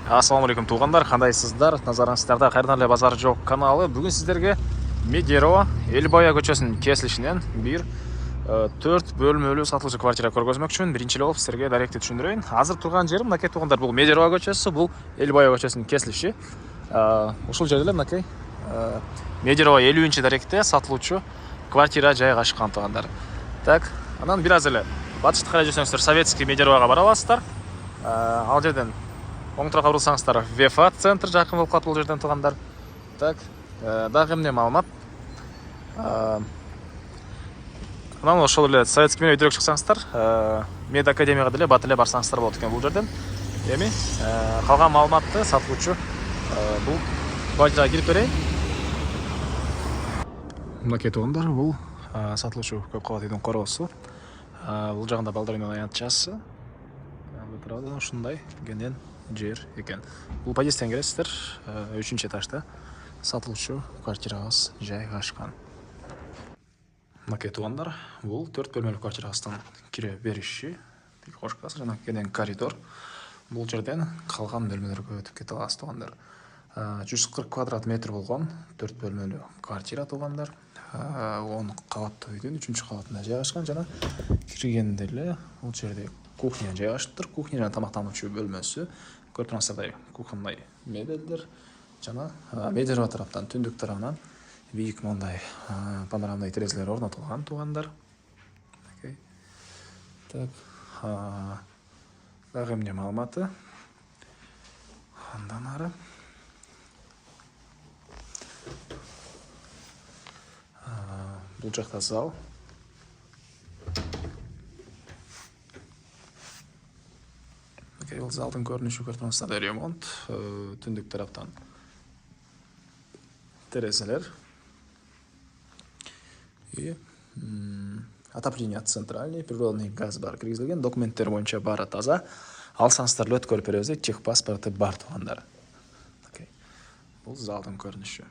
Ассалаумағалейкум туғандар, қандайсыздар? Назарыңыздарда Қайырнарлы базар жоқ каналы. Бүгін сіздерге Медеро Эльбая көшесінің кесілішінен бір 4 бөлмелі сатылушы квартира көргөзмөкчүмүн. Биринчи болып сіздерге дайректе түшүндүрөйүн. Азыр турган жерим мынакей туғандар, бұл Медеро көчөсү, бұл Эльбая көчөсүнүн кесилиши. Ушул жерде эле мынакей Медеро 50-нчи даректе сатылуучу квартира жайгашкан туғандар. Так, анан бир аз эле батышты карай жүрсөңүздөр Советский Медероға бара аласыздар. Ал жерден оң тарапка бурулсаңыздар Вефа центр жакын болуп калат бул жерден тугандар. Так, дагы эмне маалымат? Анан ошол эле Советский менен өйдөрөөк чыксаңыздар, Мед академияга деле бат эле барсаңыздар болот экен бул жерден. Эми калган маалыматты сатылуучу бул квартирага кирип берейин. Мынакей тугандар, бул сатылуучу көп кабат үйдүн короосу. Бул жагында балдар менен аянтчасы. Правда, ушундай кенен жер экен. Бул подъезден киресиздер, 3-нчи этажда сатылуучу квартирабыз жайгашкан. Мынакей тугандар, бул 4 бөлмөлүү квартирабыздын кире бериши, кошкасы жана кенен коридор. Бул жерден калган бөлмөлөргө өтүп кете аласыз тугандар. 140 квадрат метр болгон 4 бөлмөлүү квартира тугандар. 10 кабаттуу үйдүн 3-нчү кабатында жайгашкан жана киргенде эле бул жерде кухня жайгашыптыр. Кухня жана тамактануучу бөлмөсү. Көрүп турсаңыздар, кухонный мебелдер жана Медеро тараптан, түндүк тарабынан бийик мондай панорамный терезелер орнотулган тугандар. Так, дагы эмне маалыматы? Андан ары бул жакта зал. Бул залдын көрүнүшү көрүп турсаңыздар, ремонт, түндүк тараптан терезелер. И отопление центральный, природный газ бар киргизилген, документтер боюнча баары таза. Алсаңыздар өт көрүп беребиз, тех паспорты бар тугандар. Бул залдын көрүнүшү.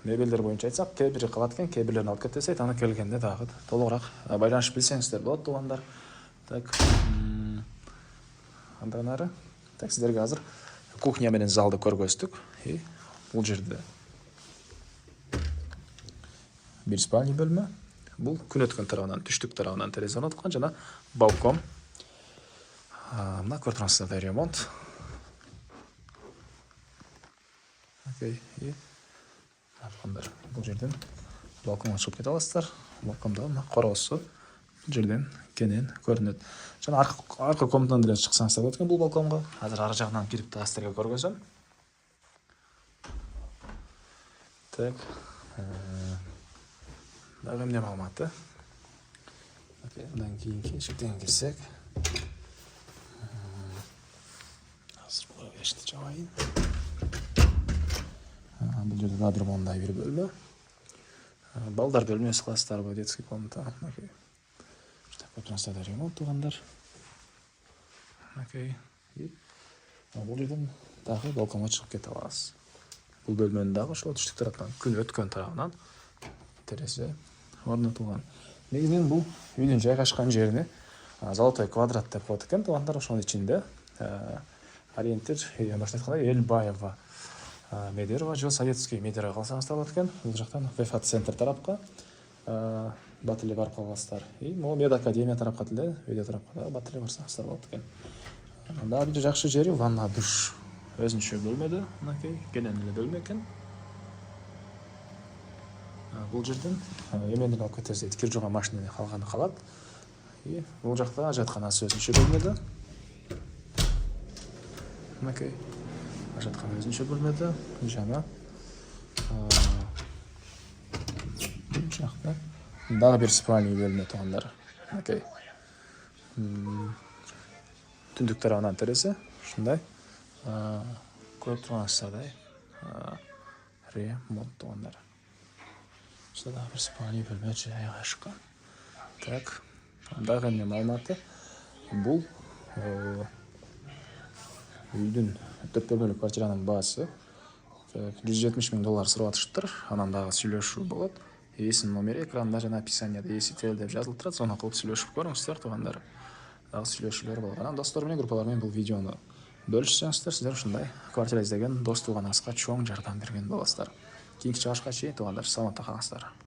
Мебелдер боюнча айтсак, кээ бири калат экен, кээ бирлерин алып кетсек, аны келгенде дагы толугураак байланышып билсеңиздер болот тугандар. Так, андан ары, так, сіздерге азыр кухня менен залды көргөздүк. Бул жерде бир спальный бөлмө. Бул күн өткөн тарабынан, түштүк тарабынан терезе орнотулган жана балкон. Мына көрүп турсаңыздар, ремонт. Бул жерден балконго чыгып кете аласыздар. Балкондо мына короосу жерден кенен көрүнөт. Жана арка комнатадан деле чыксаңыздар болот экен бул балконго. Азыр ар жагынан кирип дагы силерге көргөзөм. Так. Дагы эмне маалыматы? Мындан кийинки эшиктен кирсек. Азыр бул эшикти жабайын. Бул жерде дагы бир мондай бир бөлмө. Балдар бөлмөсү кыласыздарбы, детский комната. Трансляция ремонт тугандар. Бул жерден дагы балконго чыгып кете аласыз. Бул бөлмөнүн дагы ошол түштүк тараптан, күн өткөн тарабынан терезе орнотулган. Негизинен бул үйдүн жайгашкан жерини Золотой квадрат деп коет экен тугандар. Ошонун ичинде ориентир, башта айткандай, Эльбаева Медеро же Советский Медеро калсаңыздар болот экен. Бул жактан Вефа центр тарапка бат эле барып каласыздар. Могу Мед академия тарапка деле, үйдө тарапка да бат эле барсаңыздар болот экен. Дагы бир жакшы жери ванна душ. Өзүнчө бөлмөдө, мынакей кенен эле бөлмө экен. Бул жерден эмнени алып кетесиз дейт, кир жууган машинени калганы калат. Бул жакта ажатканасы өзүнчө бөлмөдө. Мынакей ажаткана өзүнчө бөлмөдө жана бул жакта дагы бир спальный бөлмө тугандар. Мынакей түндүк тарабынан терезе, ушундай көрүп тургансыздардай ремонт тугандар. Ушунда дагы бир спальный бөлмө жайгашкан. Так, дагы эмне маалыматы? Бул үйдүн 4 бөлмөлүү квартиранын баасы $170,000 сурап атышыптыр. Анан дагы сүйлөшүү болот. Эсинин номери экранда жана описанияда эси тел деп жазылып турат. Сону кылып сүйлөшүп көрүңүздөр тугандар. дагы сүйлөшүүлөр болгон. Анан достор менен, группалар менен бул видеону бөлүшсөңүздөр, сиздер ушундай квартира издеген дос тууганыңызга чоң жардам берген болосуздар. Кийинки чыгышка чейин туугандар, саламатта калыңыздар.